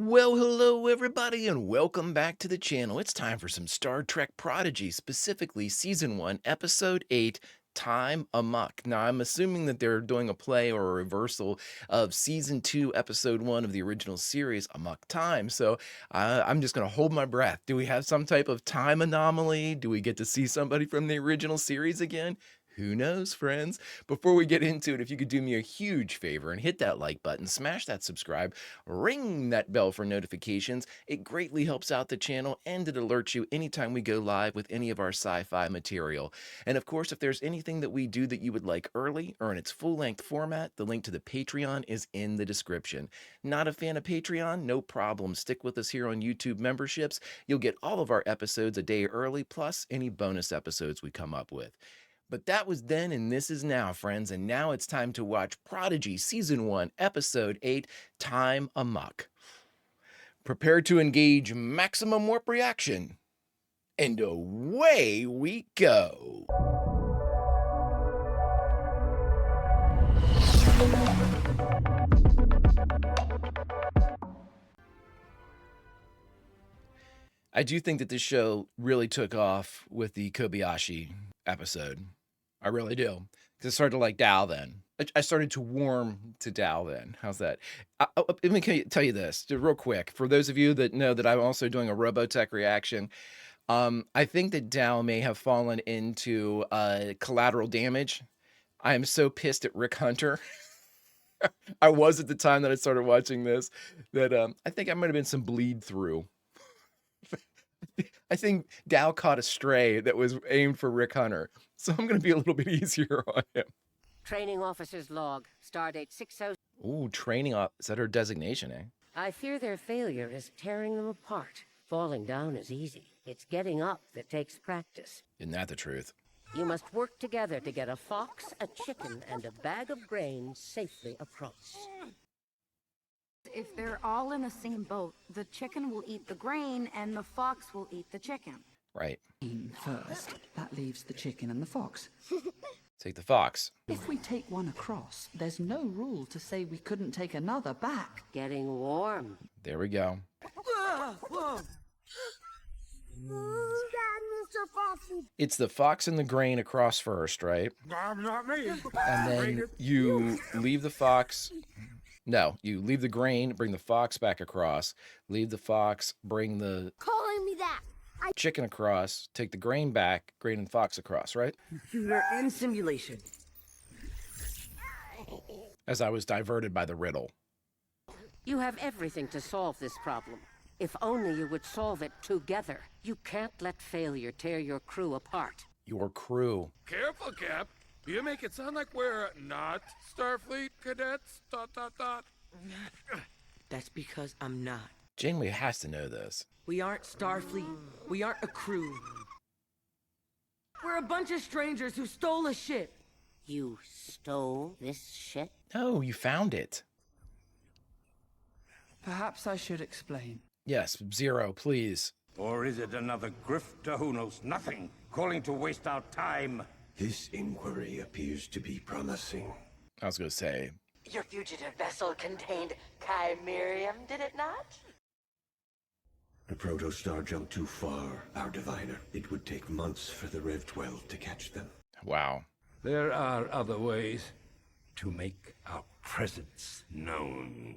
Well, hello everybody, and welcome back to the channel. It's time for some Star Trek Prodigy, specifically Season 1, Episode 8, Time Amok. Now, I'm assuming that they're doing a play or a reversal of Season 2, Episode 1 of the original series, Amok Time, so I'm just going to hold my breath. Do we have some type of time anomaly? Do we get to see somebody from the original series again? Who knows, friends? Before we get into it, if you could do me a huge favor and hit that like button, smash that subscribe, ring that bell for notifications. It greatly helps out the channel and it alerts you anytime we go live with any of our sci-fi material. And of course, if there's anything that we do that you would like early or in its full-length format, the link to the Patreon is in the description. Not a fan of Patreon? No problem. Stick with us here on YouTube memberships. You'll get all of our episodes a day early, plus any bonus episodes we come up with. But that was then and this is now, friends, and now it's time to watch Prodigy Season 1, Episode 8, Time Amok. Prepare to engage maximum warp reaction, and away we go. I do think that this show really took off with the Kobayashi episode. I really do. Because I started to like Dal then. I started to warm to Dal then. How's that? Let me tell you this, just real quick. For those of you that know that I'm also doing a Robotech reaction, I think that Dal may have fallen into collateral damage. I am so pissed at Rick Hunter. I was at the time that I started watching this, that I think I might have been some bleed through. I think Dal caught a stray that was aimed for Rick Hunter, so I'm going to be a little bit easier on him. Training officer's log, stardate 60. Ooh, training off. Is that her designation, eh? I fear their failure is tearing them apart. Falling down is easy. It's getting up that takes practice. Isn't that the truth? You must work together to get a fox, a chicken, and a bag of grain safely across. If they're all in the same boat, the chicken will eat the grain and the fox will eat the chicken. Right. First, that leaves the chicken and the fox. Take the fox. If we take one across, there's no rule to say we couldn't take another back. Getting warm. There we go. It's the fox and the grain across first, right? Not me. And then you leave the fox. No, you leave the grain, bring the fox back across. Leave the fox, bring the Calling me that. chicken across, take the grain back, grain and fox across, right? Computer and simulation. As I was diverted by the riddle. You have everything to solve this problem. If only you would solve it together. You can't let failure tear your crew apart. Your crew. Careful, Cap. You make it sound like we're not Starfleet cadets. ... That's because I'm not. Janeway has to know this. We aren't Starfleet. We aren't a crew. We're a bunch of strangers who stole a ship. You stole this shit? No, you found it. Perhaps I should explain. Yes, Zero, please. Or is it another grifter who knows nothing, calling to waste our time? This inquiry appears to be promising. I was going to say. Your fugitive vessel contained chimerium, did it not? The protostar jumped too far, our diviner. It would take months for the Rev 12 to catch them. Wow. There are other ways to make our presence known.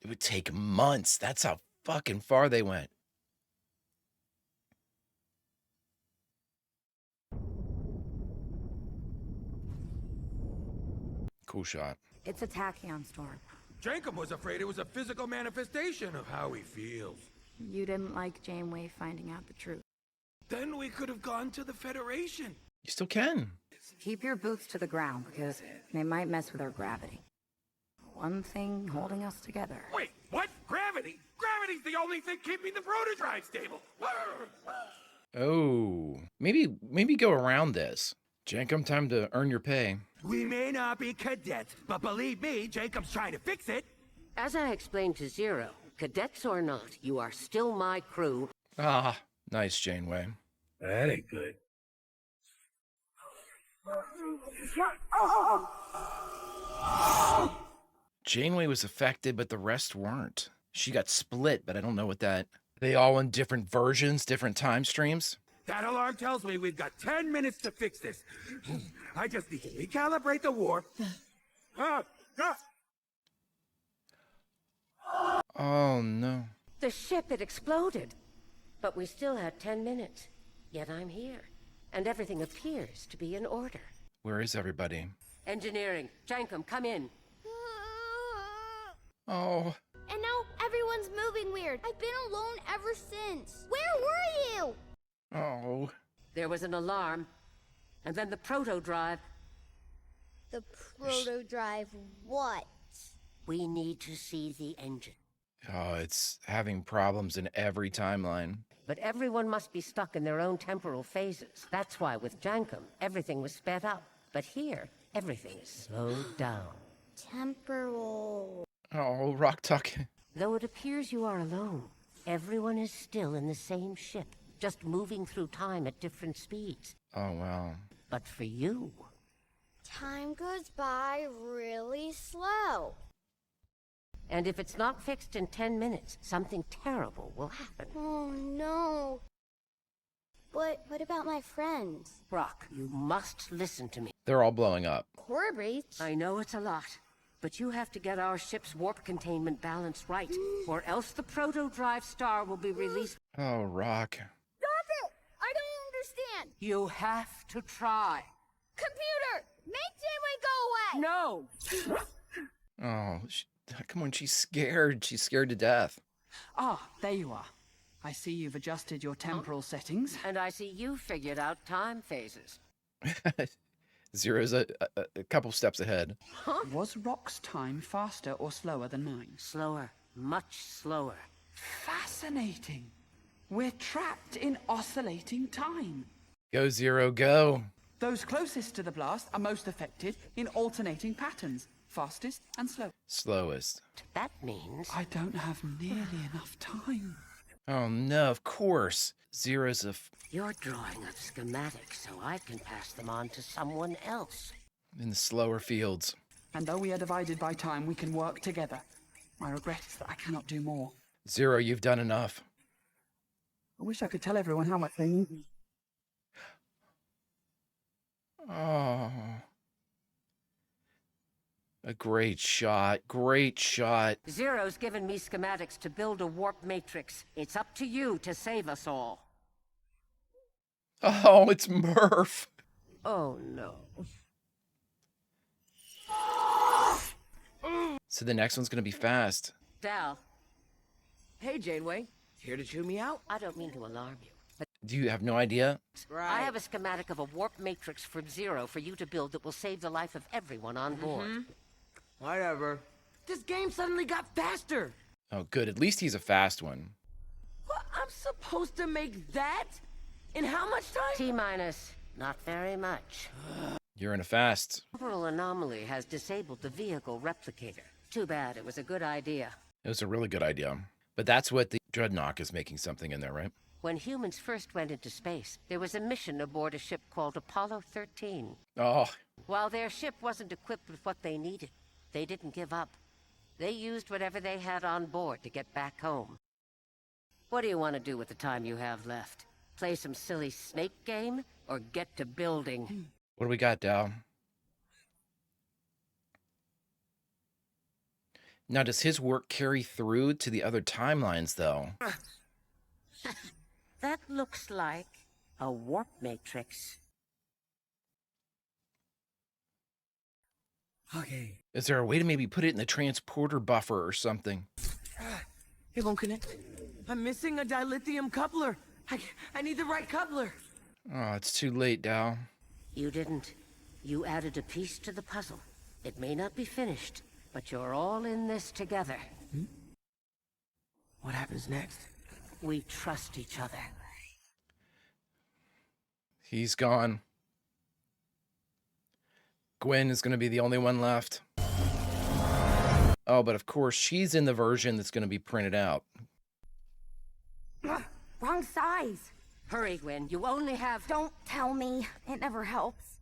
It would take months. That's how fucking far they went. Cool shot. It's a tachyon storm. Jacob was afraid it was a physical manifestation of how he feels. You didn't like Janeway finding out the truth. Then we could have gone to the Federation. You still can. Keep your boots to the ground because they might mess with our gravity. One thing holding us together. Wait, what? Gravity? Gravity's the only thing keeping the protodrive stable. Oh, maybe go around this. Jankum, time to earn your pay. We may not be cadets, but believe me, Jacob's trying to fix it. As I explained to Zero, cadets or not, you are still my crew. Ah, nice, Janeway. That ain't good. Janeway was affected, but the rest weren't. She got split, but I don't know what that... They all in different versions, different time streams? That alarm tells me we've got 10 minutes to fix this. I just need to recalibrate the warp. Oh, no. The ship had exploded. But we still had 10 minutes. Yet I'm here. And everything appears to be in order. Where is everybody? Engineering. Jankum, come in. Oh. And now everyone's moving weird. I've been alone ever since. Where were you? Oh. There was an alarm. And then the proto-drive. The proto-drive what? We need to see the engine. Oh, it's having problems in every timeline. But everyone must be stuck in their own temporal phases. That's why with Jankum, everything was sped up. But here, everything is slowed down. Temporal. Oh, Rock Tuck. Though it appears you are alone, everyone is still in the same ship, just moving through time at different speeds. Oh, wow. But for you... Time goes by really slow. And if it's not fixed in 10 minutes, something terrible will happen. Oh, no. What about my friends? Brock, you must listen to me. They're all blowing up. Core breach? I know it's a lot, but you have to get our ship's warp containment balance right, or else the proto-drive star will be released. Oh, Rock. Stop it! I don't understand. You have to try. Computer, make Janeway go away! No! Oh, come on, she's scared. She's scared to death. Ah, there you are. I see you've adjusted your temporal settings. And I see you figured out time phases. Zero's a couple steps ahead. Was Rock's time faster or slower than mine? Slower. Much slower. Fascinating. We're trapped in oscillating time. Go, Zero, go. Those closest to the blast are most affected in alternating patterns. Fastest and slow. Slowest. That means... I don't have nearly enough time. Oh, no, of course. Zero's a... You're drawing up schematics so I can pass them on to someone else. in the slower fields. And though we are divided by time, we can work together. My regret is that I cannot do more. Zero, you've done enough. I wish I could tell everyone how much they need me. Oh. A great shot. Great shot. Zero's given me schematics to build a warp matrix. It's up to you to save us all. Oh, it's Murph. Oh, no. So the next one's gonna be fast. Dal, Hey, Janeway. Here to chew me out? I don't mean to alarm you, but Do you have no idea? I have a schematic of a warp matrix from Zero for you to build that will save the life of everyone on board. Whatever. This game suddenly got faster. Oh, good. At least he's a fast one. What? I'm supposed to make that? In how much time? T-minus. Not very much. You're in a fast. Temporal anomaly has disabled the vehicle replicator. Too bad. It was a good idea. It was a really good idea. But that's what the Dreadnought is making something in there, right? When humans first went into space, there was a mission aboard a ship called Apollo 13. Oh, While their ship wasn't equipped with what they needed, they didn't give up. They used whatever they had on board to get back home. What do you want to do with the time you have left? Play some silly snake game, or get to building? what do we got, Dal? Now, does his work carry through to the other timelines, though? That looks like a warp matrix. Okay. Is there a way to maybe put it in the transporter buffer or something? It won't connect. I'm missing a dilithium coupler. I need the right coupler. Oh, it's too late, Dal. You didn't. You added a piece to the puzzle. It may not be finished, but you're all in this together. What happens next? We trust each other. He's gone. Gwen is going to be the only one left. Oh, but of course, she's in the version that's going to be printed out. Wrong size. Hurry, Gwen. You only have... Don't tell me. It never helps.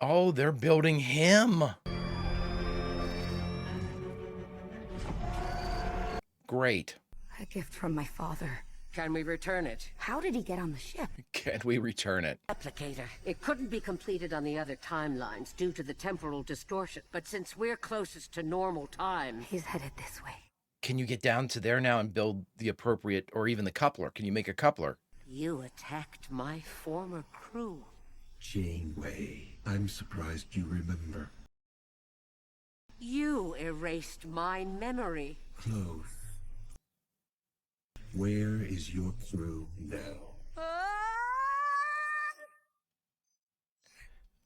Oh, they're building him. Great. A gift from my father. Can we return it? How did he get on the ship? Can we return it? Replicator. It couldn't be completed on the other timelines due to the temporal distortion, but since we're closest to normal time... He's headed this way. Can you get down to there now and build the appropriate, or even the coupler? Can you make a coupler? You attacked my former crew. Janeway, I'm surprised you remember. You erased my memory. Close. Where is your crew now?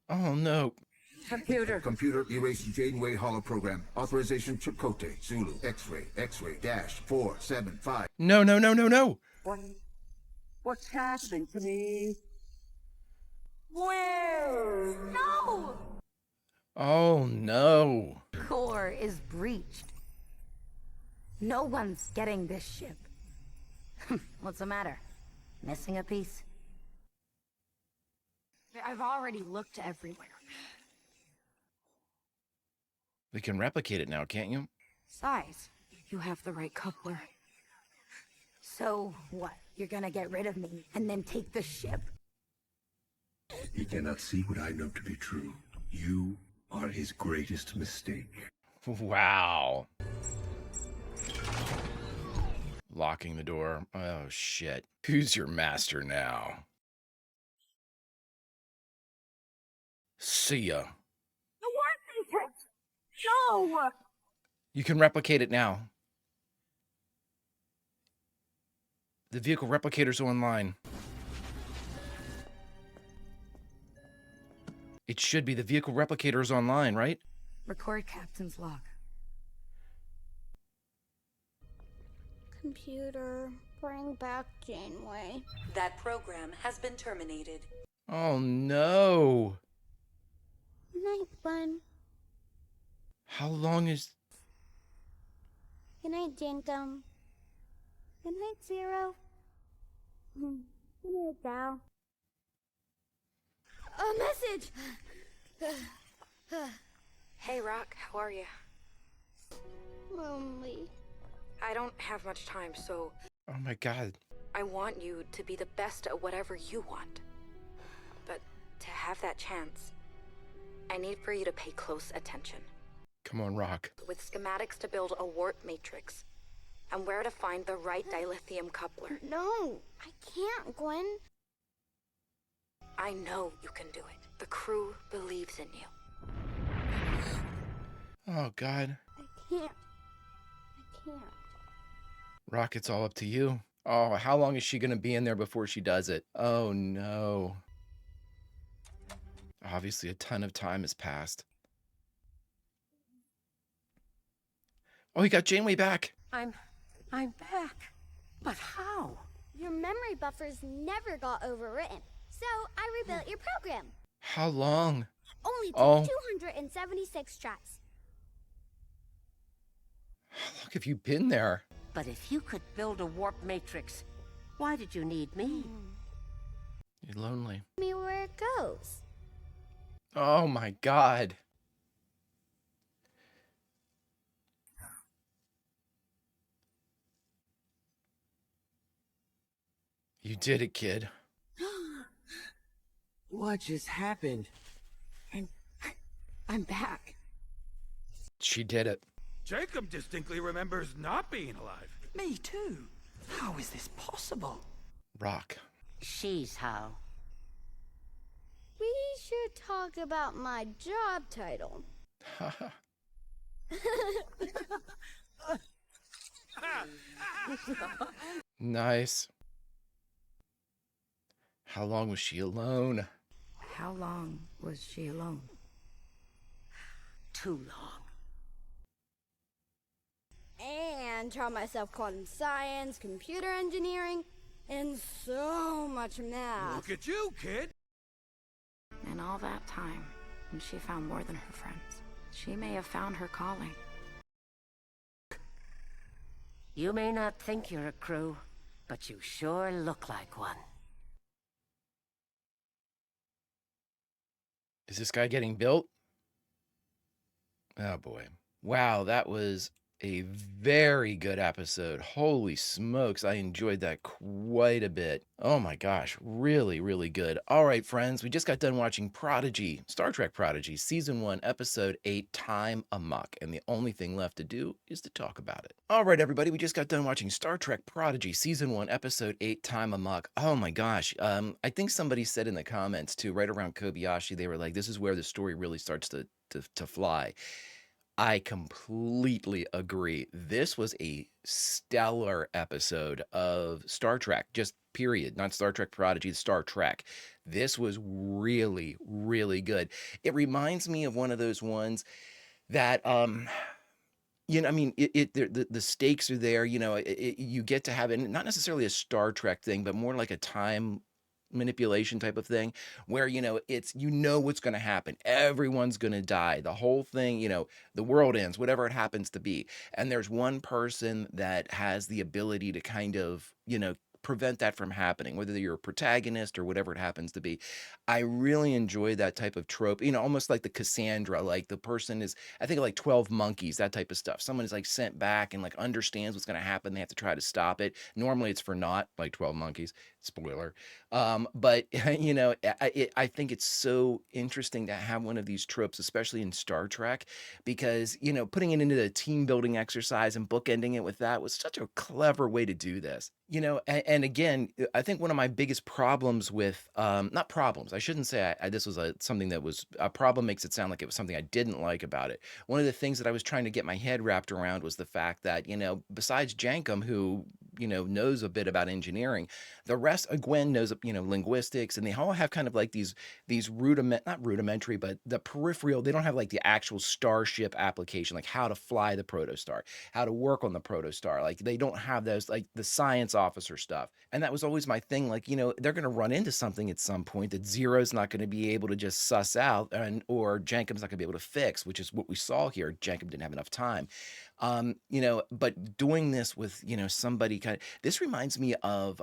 Oh, no. Computer. Computer erase Janeway holoprogram. Authorization Chakotay, Zulu, X-ray, dash 475. No, no, no, no, no. What's happening to me? Where? No! Oh, no. Core is breached. No one's getting this ship. What's the matter? Missing a piece? I've already looked everywhere. We can replicate it now, can't you? Size, you have the right coupler. So, what? You're gonna get rid of me and then take the ship? He cannot see what I know to be true. You are his greatest mistake. Wow. Locking the door. Oh, shit. Who's your master now? See ya. The warp matrix! No! You can replicate it now. The vehicle replicator's online. It should be. The vehicle replicator is online, right? Record captain's log. Computer, bring back Janeway. That program has been terminated. Oh, no. Night, Bun. How long is... Good night, Jankum. Good night, Zero. Good night, Dal. A message! Hey, Rock, how are you? Lonely. I don't have much time, so Oh, my God. I want you to be the best at whatever you want. But to have that chance, I need for you to pay close attention. Come on, Rock. With schematics to build a warp matrix, and where to find the right dilithium coupler. No, I can't, Gwen. I know you can do it. The crew believes in you. Oh, God. I can't. I can't. Rock, it's all up to you. Oh, how long is she going to be in there before she does it? Oh, no. Obviously, a ton of time has passed. Oh, he got Janeway back. I'm back. But how? Your memory buffers never got overwritten, so I rebuilt your program. How long? Only took Oh. 276 tries. How long have you been there? But if you could build a warp matrix, why did you need me? You're lonely. Me where it goes. Oh, my God. You did it, kid. What just happened? I'm back. She did it. Jacob distinctly remembers not being alive. Me too. How is this possible? Rock. She's how. We should talk about my job title. Nice. How long was she alone? How long was she alone? Too long. And taught myself quantum science, computer engineering, and so much math. Look at you, kid. And all that time, she found more than her friends. She may have found her calling. You may not think you're a crew, but you sure look like one. Is this guy getting built? Oh, boy. Wow, that was a very good episode. Holy smokes, I enjoyed that quite a bit. Oh my gosh, really, really good. All right, friends, we just got done watching Prodigy, Star Trek Prodigy, Season 1, Episode 8, Time Amok, and the only thing left to do is to talk about it. All right, everybody, we just got done watching Star Trek Prodigy, Season 1, Episode 8, Time Amok. Oh my gosh, I think somebody said in the comments, too, right around Kobayashi, they were like, this is where the story really starts to fly. I completely agree. This was a stellar episode of Star Trek, just period. Not Star Trek Prodigy, Star Trek. This was really, really good. It reminds me of one of those ones that, I mean, the stakes are there. You get to have it, not necessarily a Star Trek thing, but more like a time manipulation type of thing where it's what's going to happen, everyone's going to die, the whole thing, the world ends, whatever it happens to be, and there's one person that has the ability to kind of prevent that from happening, whether you're a protagonist or whatever it happens to be. I really enjoy that type of trope, almost like the Cassandra, like the person is, I think, like 12 monkeys, that type of stuff. Someone is like sent back and like understands what's going to happen, they have to try to stop it. Normally it's for naught, like 12 monkeys, spoiler. But I think it's so interesting to have one of these tropes, especially in Star Trek, because putting it into the team building exercise and bookending it with that was such a clever way to do this. And again, I think one of my biggest problems with not problems, I shouldn't say this was something that was a problem, makes it sound like it was something I didn't like about it. One of the things that I was trying to get my head wrapped around was the fact that besides Jankum, who knows a bit about engineering, the rest of Gwen knows linguistics, and they all have kind of like these not rudimentary, but the peripheral. They don't have like the actual starship application, like how to fly the protostar, how to work on the protostar. Like they don't have those, like the science officer stuff. And that was always my thing. Like they're going to run into something at some point that Zero's not going to be able to just suss out, or Jankum's not going to be able to fix, which is what we saw here. Jankum didn't have enough time. But doing this with somebody this reminds me of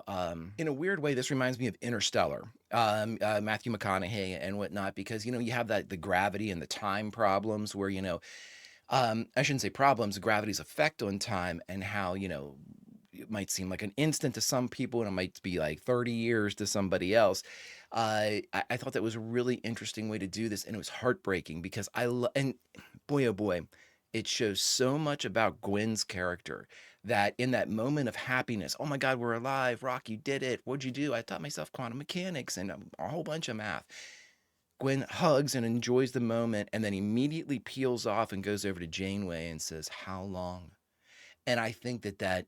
in a weird way, this reminds me of Interstellar, Matthew McConaughey and whatnot, because you have the gravity and the time problems where I shouldn't say problems, gravity's effect on time, and how it might seem like an instant to some people and it might be like 30 years to somebody else. I thought that was a really interesting way to do this, and it was heartbreaking because and boy, oh boy, it shows so much about Gwen's character, that in that moment of happiness, oh my God, we're alive, Rock, you did it. What'd you do? I taught myself quantum mechanics and a whole bunch of math. Gwen hugs and enjoys the moment, and then immediately peels off and goes over to Janeway and says, "How long?" And I think that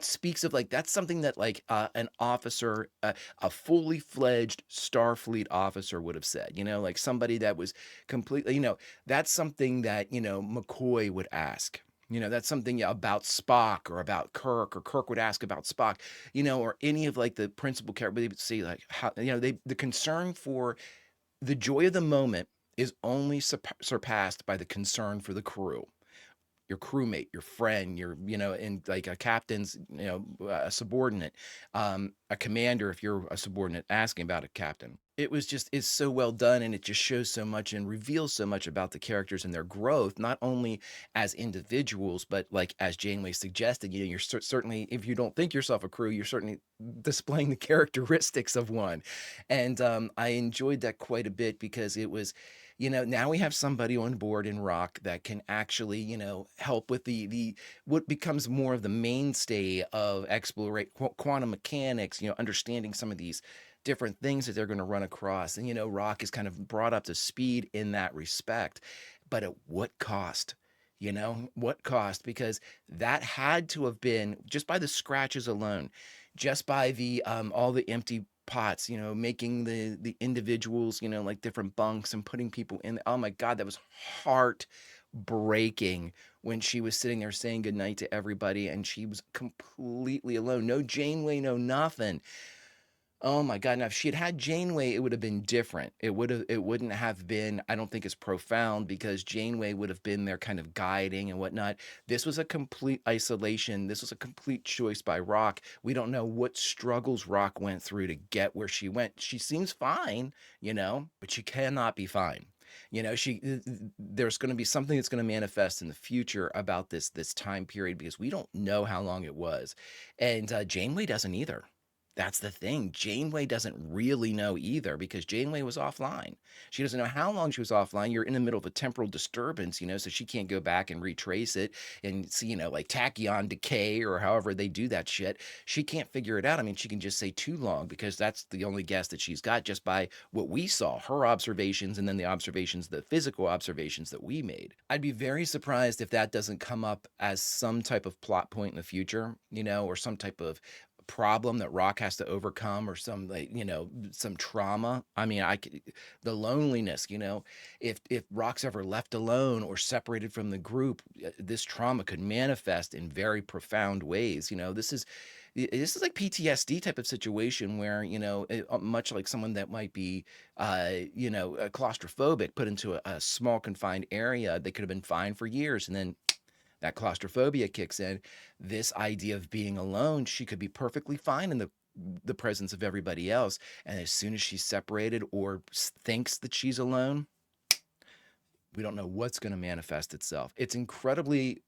speaks of like, that's something that like an officer, a fully fledged Starfleet officer would have said, like somebody that was completely, that's something that, McCoy would ask. That's something about Spock or about Kirk, or Kirk would ask about Spock, or any of like the principal characters. They would say like, how, the concern for the joy of the moment is only surpassed by the concern for the crew, your crewmate, your friend, and like a captain's, a subordinate, a commander, if you're a subordinate asking about a captain. It was just, it's so well done, and it just shows so much and reveals so much about the characters and their growth, not only as individuals, but like as Janeway suggested, you're certainly, if you don't think yourself a crew, you're certainly displaying the characteristics of one. And I enjoyed that quite a bit, because it was, now we have somebody on board in Rock that can actually, help with the what becomes more of the mainstay of exploration, quantum mechanics, understanding some of these different things that they're going to run across. And, Rock is kind of brought up to speed in that respect, but at what cost? What cost? Because that had to have been, just by the scratches alone, just by the all the empty pots, making the individuals, like different bunks and putting people in. Oh my God, that was heartbreaking when she was sitting there saying goodnight to everybody and she was completely alone. No Janeway, no nothing. Oh my God. Now, if she had Janeway, it would have been different. It wouldn't have been, I don't think, as profound, because Janeway would have been there kind of guiding and whatnot. This was a complete isolation. This was a complete choice by Rock. We don't know what struggles Rock went through to get where she went. She seems fine, but she cannot be fine. You know, there's going to be something that's going to manifest in the future about this time period because we don't know how long it was, and Janeway doesn't either. That's the thing. Janeway doesn't really know either because Janeway was offline. She doesn't know how long she was offline. You're in the middle of a temporal disturbance, you know, so she can't go back and retrace it and see, you know, like tachyon decay or however they do that shit. She can't figure it out. I mean, she can just say too long because that's the only guess that she's got just by what we saw, her observations, and then the observations, the physical observations that we made. I'd be very surprised if that doesn't come up as some type of plot point in the future, you know, or some type of problem that Rock has to overcome or some, like, you know, some trauma. I mean, the loneliness, you know, if Rock's ever left alone or separated from the group, this trauma could manifest in very profound ways. You know, this is like PTSD type of situation where, you know, much like someone that might be, you know, claustrophobic, put into a small confined area, they could have been fine for years, and then that claustrophobia kicks in. This idea of being alone, she could be perfectly fine in the presence of everybody else, and as soon as she's separated or thinks that she's alone, we don't know what's going to manifest itself. It's incredibly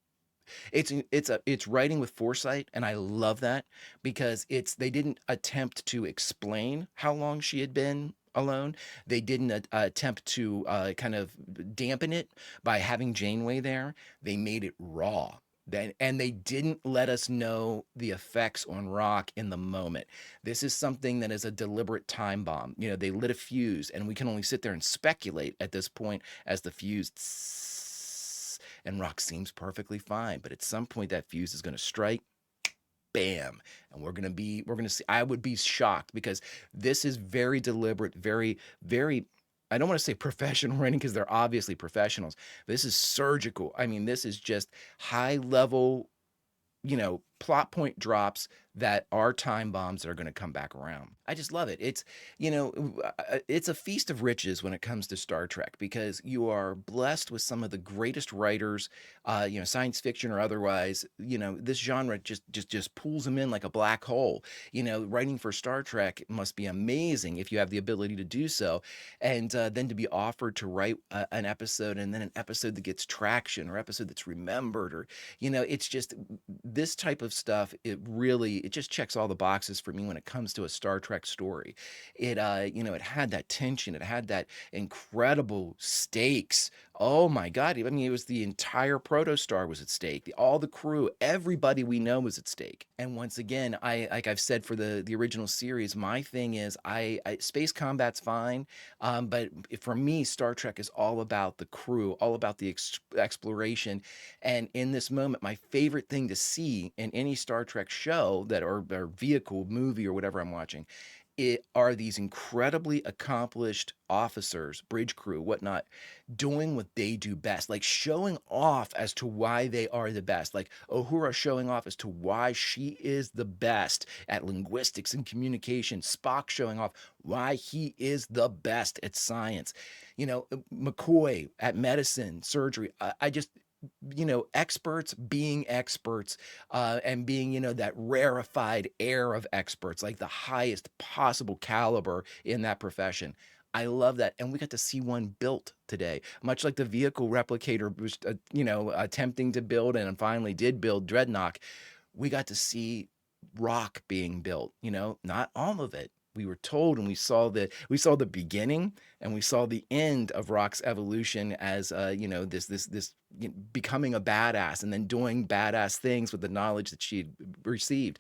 it's writing with foresight, and I love that because they didn't attempt to explain how long she had been alone. They didn't attempt to kind of dampen it by having Janeway there. They made it raw. And they didn't let us know the effects on Rock in the moment. This is something that is a deliberate time bomb. You know, they lit a fuse, and we can only sit there and speculate at this point as the fuse and Rock seems perfectly fine. But at some point, that fuse is going to strike. Bam. And we're going to see. I would be shocked because this is very deliberate, very, very, I don't want to say professional writing because they're obviously professionals. This is surgical. I mean, this is just high level, you know, plot point drops that are time bombs that are going to come back around. I just love it. It's, you know, it's a feast of riches when it comes to Star Trek because you are blessed with some of the greatest writers, you know, science fiction or otherwise. You know, this genre just pulls them in like a black hole. You know, writing for Star Trek must be amazing if you have the ability to do so, and then to be offered to write an episode and then an episode that gets traction or episode that's remembered, or, you know, it's just this type of stuff. It just checks all the boxes for me when it comes to a Star Trek story. It you know, it had that tension, it had that incredible stakes. Oh my God. I mean, it was the entire protostar was at stake. All the crew, everybody we know was at stake. And once again, like I've said for the original series, my thing is space combat's fine. But for me, Star Trek is all about the crew, all about the exploration. And in this moment, my favorite thing to see in any Star Trek show or vehicle, movie, or whatever I'm watching, are these incredibly accomplished officers, bridge crew, whatnot, doing what they do best, like showing off as to why they are the best. Like Uhura showing off as to why she is the best at linguistics and communication. Spock showing off why he is the best at science. You know, McCoy at medicine, surgery. I just, you know, experts being experts, and being, you know, that rarefied air of experts, like the highest possible caliber in that profession. I love that. And we got to see one built today, much like the vehicle replicator was, you know, attempting to build and finally did build Dreadnought. We got to see Rock being built, you know, not all of it. We were told, and we saw the beginning, and we saw the end of Rock's evolution as, you know, this becoming a badass and then doing badass things with the knowledge that she had received.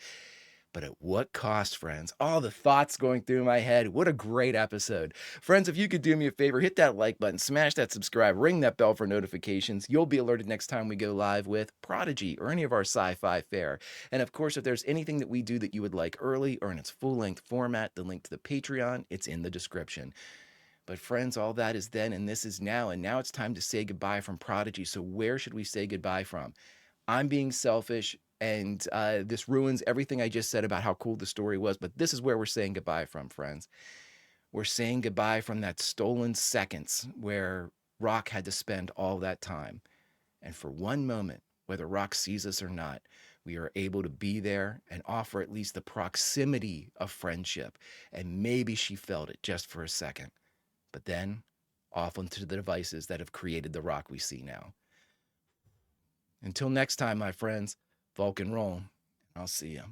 But at what cost, friends? All the thoughts going through my head. What a great episode. Friends, if you could do me a favor, hit that like button, smash that subscribe, ring that bell for notifications. You'll be alerted next time we go live with Prodigy or any of our sci-fi fare. And of course, if there's anything that we do that you would like early or in its full-length format, the link to the Patreon, it's in the description. But friends, all that is then and this is now, and now it's time to say goodbye from Prodigy. So where should we say goodbye from? I'm being selfish, and this ruins everything I just said about how cool the story was, but this is where we're saying goodbye from, friends. We're saying goodbye from that stolen seconds where Rock had to spend all that time. And for one moment, whether Rock sees us or not, we are able to be there and offer at least the proximity of friendship. And maybe she felt it just for a second. But then off onto the devices that have created the rock we see now. Until next time, my friends, Vulcan roll. I'll see you.